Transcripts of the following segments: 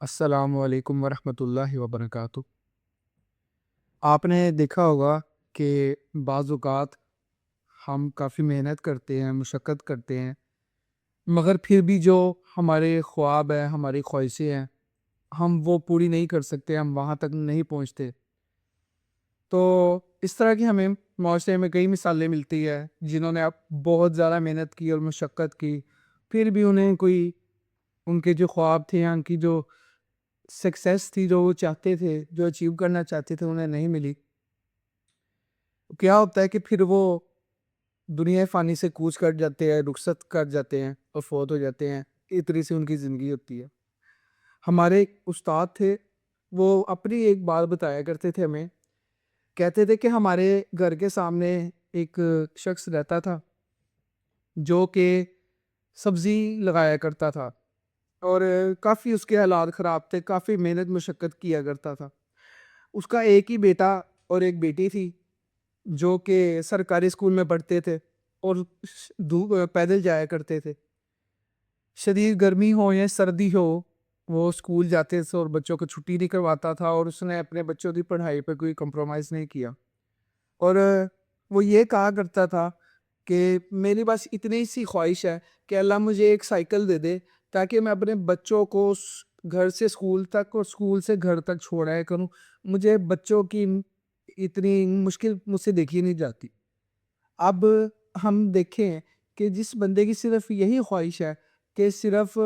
السلام علیکم ورحمۃ اللہ وبرکاتہ۔ آپ نے دیکھا ہوگا کہ بعض اوقات ہم کافی محنت کرتے ہیں، مشقت کرتے ہیں، مگر پھر بھی جو ہمارے خواب ہیں، ہماری خواہشیں ہیں، ہم وہ پوری نہیں کر سکتے، ہم وہاں تک نہیں پہنچتے۔ تو اس طرح کی ہمیں معاشرے میں کئی مثالیں ملتی ہے جنہوں نے اب بہت زیادہ محنت کی اور مشقت کی، پھر بھی انہیں کوئی ان کے جو خواب تھے یا ان کی جو سکسیس تھی، جو وہ چاہتے تھے، جو اچیو کرنا چاہتے تھے، انہیں نہیں ملی۔ کیا ہوتا ہے کہ پھر وہ دنیا فانی سے کوچ کر جاتے ہیں، رخصت کر جاتے ہیں اور فوت ہو جاتے ہیں۔ اتنی سی ان کی زندگی ہوتی ہے۔ ہمارے ایک استاد تھے، وہ اپنی ایک بات بتایا کرتے تھے ہمیں، کہتے تھے کہ ہمارے گھر کے سامنے ایک شخص رہتا تھا جو کہ سبزی لگایا کرتا تھا، اور کافی اس کے حالات خراب تھے، کافی محنت مشقت کیا کرتا تھا۔ اس کا ایک ہی بیٹا اور ایک بیٹی تھی جو کہ سرکاری اسکول میں پڑھتے تھے اور پیدل جایا کرتے تھے۔ شدید گرمی ہو یا سردی ہو، وہ اسکول جاتے تھے اور بچوں کو چھٹی نہیں کرواتا تھا، اور اس نے اپنے بچوں کی پڑھائی پہ کوئی کمپرومائز نہیں کیا۔ اور وہ یہ کہا کرتا تھا کہ میری بس اتنی سی خواہش ہے کہ اللہ مجھے ایک سائیکل دے دے تاکہ میں اپنے بچوں کو گھر سے اسکول تک اور اسکول سے گھر تک چھوڑایا کروں۔ مجھے بچوں کی اتنی مشکل مجھ سے دیکھی نہیں جاتی۔ اب ہم دیکھیں کہ جس بندے کی صرف یہی خواہش ہے کہ صرف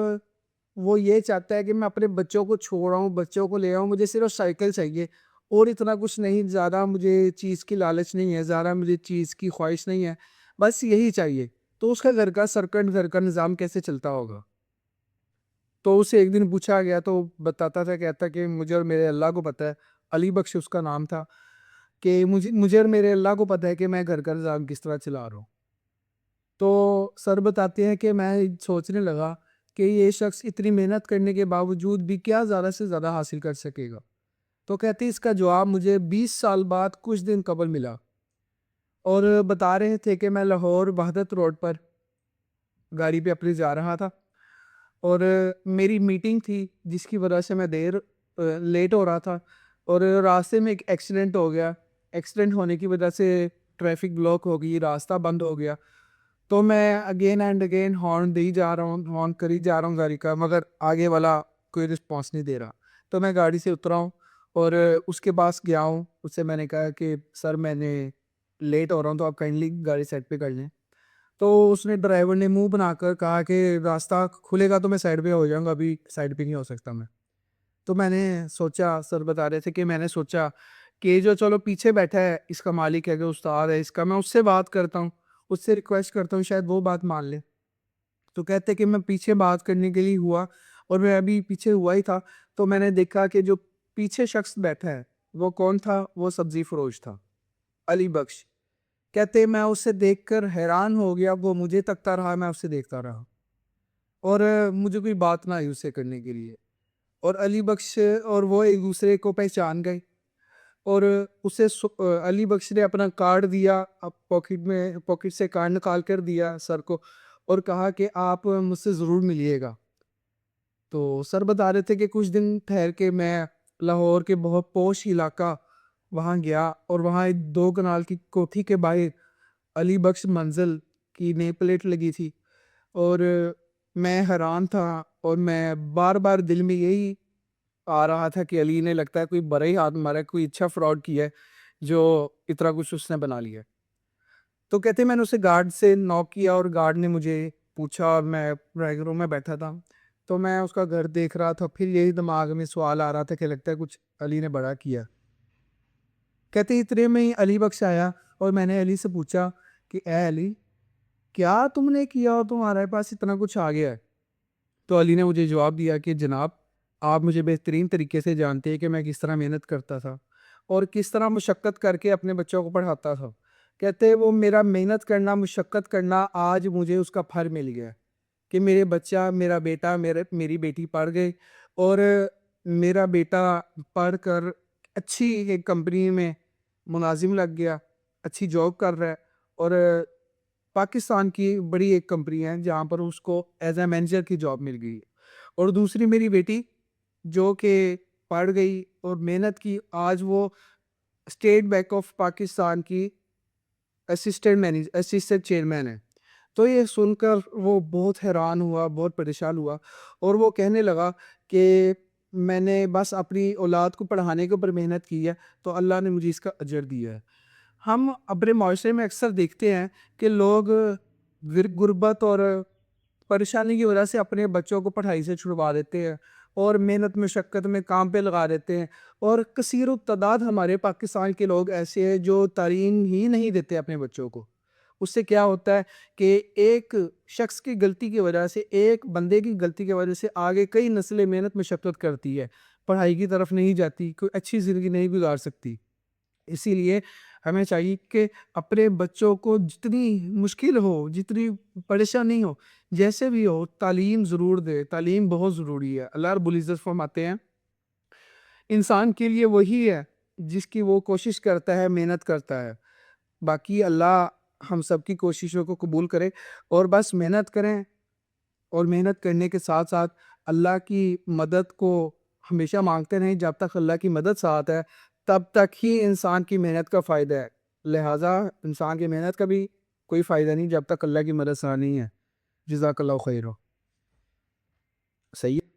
وہ یہ چاہتا ہے کہ میں اپنے بچوں کو چھوڑ آؤں، بچوں کو لے آؤں، مجھے صرف سائیکل چاہیے اور اتنا کچھ نہیں، زیادہ مجھے چیز کی لالچ نہیں ہے، زیادہ مجھے چیز کی خواہش نہیں ہے، بس یہی چاہیے، تو اس کا گھر کا نظام کیسے چلتا ہوگا؟ تو اسے ایک دن پوچھا گیا تو بتاتا تھا، کہتا کہ مجھے اور میرے اللہ کو پتہ ہے، علی بخش اس کا نام تھا، کہ مجھے اور میرے اللہ کو پتہ ہے کہ میں گھر کا نظام کس طرح چلا رہا ہوں۔ تو سر بتاتے ہیں کہ میں سوچنے لگا کہ یہ شخص اتنی محنت کرنے کے باوجود بھی کیا زیادہ سے زیادہ حاصل کر سکے گا؟ تو کہتے اس کا جواب مجھے 20 سال بعد کچھ دن قبل ملا، اور بتا رہے تھے کہ میں لاہور وحدت روڈ پر گاڑی پہ اپنی جا رہا تھا، اور میری میٹنگ تھی جس کی وجہ سے میں لیٹ ہو رہا تھا، اور راستے میں ایک ایکسیڈنٹ ہو گیا۔ ایکسیڈنٹ ہونے کی وجہ سے ٹریفک بلاک ہو گئی، راستہ بند ہو گیا۔ تو میں اگین اینڈ اگین ہارن دی جا رہا ہوں، ہارن کری جا رہا ہوں گاڑی کا، مگر آگے والا کوئی رسپانس نہیں دے رہا۔ تو میں گاڑی سے اترا ہوں اور اس کے پاس گیا ہوں، اس سے میں نے کہا کہ سر میں نے لیٹ ہو رہا ہوں، تو آپ کائنڈلی گاڑی سائڈ پہ کر لیں۔ تو اس نے ڈرائیور نے منہ بنا کر کہا کہ راستہ کھلے گا تو میں سائڈ پہ ہو جاؤں گا، ابھی سائڈ پہ نہیں ہو سکتا میں۔ تو میں نے سوچا، سر بتا رہے تھے کہ میں نے سوچا کہ جو چلو پیچھے بیٹھا ہے اس کا مالک ہے، کہ استاد ہے اس کا، میں اس سے بات کرتا ہوں، اس سے ریکویسٹ کرتا ہوں، شاید وہ بات مان لے۔ تو کہتے کہ میں پیچھے بات کرنے کے لیے ہوا، اور میں ابھی پیچھے ہوا ہی تھا تو میں نے دیکھا کہ جو پیچھے شخص بیٹھا ہے وہ کون تھا؟ وہ سبزی فروش تھا، علی بخش۔ کہتے میں اسے دیکھ کر حیران ہو گیا، وہ مجھے تکتا رہا، میں اسے دیکھتا رہا، اور مجھے کوئی بات نہ آئی اسے کرنے کے لیے۔ اور علی بخش اور وہ ایک دوسرے کو پہچان گئے، اور اسے علی بخش نے اپنا کارڈ دیا، پاکٹ سے کارڈ نکال کر دیا سر کو، اور کہا کہ آپ مجھ سے ضرور ملیے گا۔ تو سر بتا رہے تھے کہ کچھ دن ٹھہر کے میں لاہور کے بہت پوش علاقہ وہاں گیا، اور وہاں ایک 2 کنال کی کوٹھی کے باہر علی بخش منزل کی نیم پلیٹ لگی تھی، اور میں حیران تھا، اور میں بار بار دل میں یہی آ رہا تھا کہ علی نے لگتا ہے کوئی بڑا ہی ہاتھ مارا ہے، کوئی اچھا فراڈ کیا ہے جو اتنا کچھ اس نے بنا لیا ہے۔ تو کہتے میں نے اسے گارڈ سے ناک کیا، اور گارڈ نے مجھے پوچھا، میں ڈرائنگ روم میں بیٹھا تھا تو میں اس کا گھر دیکھ رہا تھا، پھر یہی دماغ میں سوال آ رہا تھا کہ لگتا ہے کچھ علی نے بڑا کیا۔ کہتے اتنے میں ہی علی بخش آیا، اور میں نے علی سے پوچھا کہ اے علی، کیا تم نے کیا اور تمہارے پاس اتنا کچھ آ گیا ہے؟ تو علی نے مجھے جواب دیا کہ جناب، آپ مجھے بہترین طریقے سے جانتے ہیں کہ میں کس طرح محنت کرتا تھا اور کس طرح مشقت کر کے اپنے بچوں کو پڑھاتا تھا۔ کہتے وہ میرا محنت کرنا، مشقت کرنا، آج مجھے اس کا پھل مل گیا کہ میرے بچہ، میرا بیٹا، میری بیٹی پڑھ گئے، اور میرا بیٹا پڑھ کر اچھی ایک کمپنی میں ملازم لگ گیا، اچھی جاب کر رہا ہے، اور پاکستان کی بڑی ایک کمپنی ہے جہاں پر اس کو ایز اے مینیجر کی جاب مل گئی۔ اور دوسری میری بیٹی جو کہ پڑھ گئی اور محنت کی، آج وہ اسٹیٹ بینک آف پاکستان کی اسسٹنٹ چیئرمین ہے۔ تو یہ سن کر وہ بہت حیران ہوا، بہت پریشان ہوا، اور وہ کہنے لگا کہ میں نے بس اپنی اولاد کو پڑھانے کے اوپر محنت کی ہے تو اللہ نے مجھے اس کا اجر دیا ہے۔ ہم اپنے معاشرے میں اکثر دیکھتے ہیں کہ لوگ غربت اور پریشانی کی وجہ سے اپنے بچوں کو پڑھائی سے چھڑوا دیتے ہیں اور محنت مشقت میں کام پہ لگا دیتے ہیں، اور کثیر و تعداد ہمارے پاکستان کے لوگ ایسے ہیں جو تعلیم ہی نہیں دیتے اپنے بچوں کو۔ اس سے کیا ہوتا ہے کہ ایک شخص کی غلطی کی وجہ سے، ایک بندے کی غلطی کی وجہ سے آگے کئی نسلیں محنت مشقت کرتی ہے، پڑھائی کی طرف نہیں جاتی، کوئی اچھی زندگی نہیں گزار سکتی۔ اسی لیے ہمیں چاہیے کہ اپنے بچوں کو جتنی مشکل ہو، جتنی پریشانی ہو، جیسے بھی ہو، تعلیم ضرور دے۔ تعلیم بہت ضروری ہے۔ اللہ رب العزت فرماتے ہیں انسان کے لیے وہی ہے جس کی وہ کوشش کرتا ہے، محنت کرتا ہے۔ باقی اللہ ہم سب کی کوششوں کو قبول کرے، اور بس محنت کریں، اور محنت کرنے کے ساتھ ساتھ اللہ کی مدد کو ہمیشہ مانگتے رہیں۔ جب تک اللہ کی مدد ساتھ ہے تب تک ہی انسان کی محنت کا فائدہ ہے، لہٰذا انسان کی محنت کا بھی کوئی فائدہ نہیں جب تک اللہ کی مدد ساتھ نہیں ہے۔ جزاک اللہ خیر۔ صحیح ہے۔